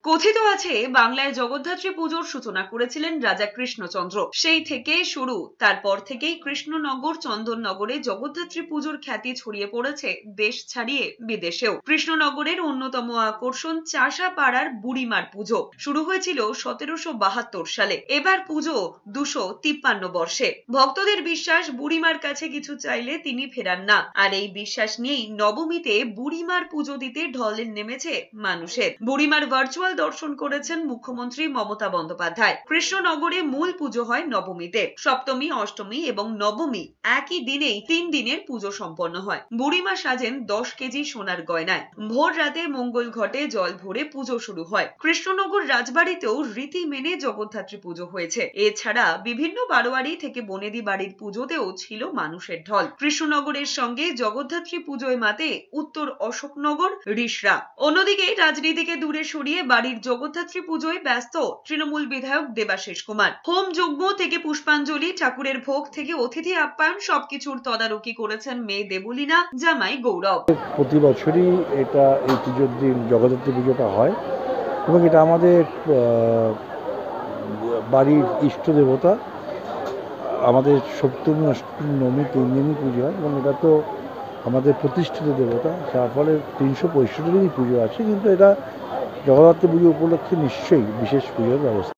কথিত আছে বাংলায় জগদ্ধাত্রী পুজোর সূচনা করেছিলেন রাজা কৃষ্ণচন্দ্র। সেই থেকে শুরু, তারপর থেকেই কৃষ্ণনগর চন্দননগরে জগদ্ধাত্রী পুজোর খ্যাতি ছড়িয়ে পড়েছে দেশ ছাড়িয়ে বিদেশেও। কৃষ্ণনগরের অন্যতম আকর্ষণ চাষাপাড়ার বুড়িমার পুজো। শুরু হয়েছিল 1772 সালে। এবার পুজো 253 বর্ষে। ভক্তদের বিশ্বাস, বুড়িমার কাছে কিছু চাইলে তিনি ফেরান না। আর এই বিশ্বাস নিয়েই নবমীতে বুড়িমার পুজো দিতে ঢল নেমেছে মানুষের। বুড়িমার ভার্চুয়াল দর্শন করেছেন মুখ্যমন্ত্রী মমতা বন্দ্যোপাধ্যায়। কৃষ্ণনগরে মূল পুজো হয় নবমীতে। সপ্তমী, অষ্টমী এবং নবমী একই দিনেই 3 দিনের পুজো সম্পন্ন হয়। বুড়িমা সাজেন 10 কেজি সোনার গয়নায়। ভোর রাতে মঙ্গল ঘটে জল ভরে পুজো শুরু হয়। কৃষ্ণনগর রাজবাড়িতেও রীতি মেনে জগদ্ধাত্রী পুজো হয়েছে। এছাড়া বিভিন্ন বারোয়ারি থেকে বনেদি বাড়ির পুজোতেও ছিল মানুষের ঢল। কৃষ্ণনগরের সঙ্গে জগদ্ধাত্রী পুজোয় মাতে উত্তর অশোকনগর, রিষড়া। অন্যদিকে রাজনীতিকে দূরে সরিয়ে বাড়ির জগদ্ধাত্রী পুজোয় ব্যস্ত তৃণমূল বিধায়ক দেবাশিস কুমার। হোম যজ্ঞ থেকে পুষ্পাঞ্জলি, ঠাকুরের ভোগ থেকে অতিথি আপ্যায়ন, সবকিছুর তদারকি করেছেন মেয়ে দেবলীনা, জামাই গৌরব। প্রতি বছরই এই পুজোর দিন জগদ্ধাত্রী পুজোটা হয় এবং এটা আমাদের বাড়ির ইষ্ট দেবতা। আমাদের সপ্তমী, অষ্টমী, নবমী 3 দিনই পুজো হয় এবং এটা তো আমাদের প্রতিষ্ঠিত দেবতা, যার ফলে 365 দিনই পুজো আছে। কিন্তু এটা জগদ্ধাত্রী পুজো উপলক্ষে নিশ্চয়ই বিশেষ পুজোর ব্যবস্থা।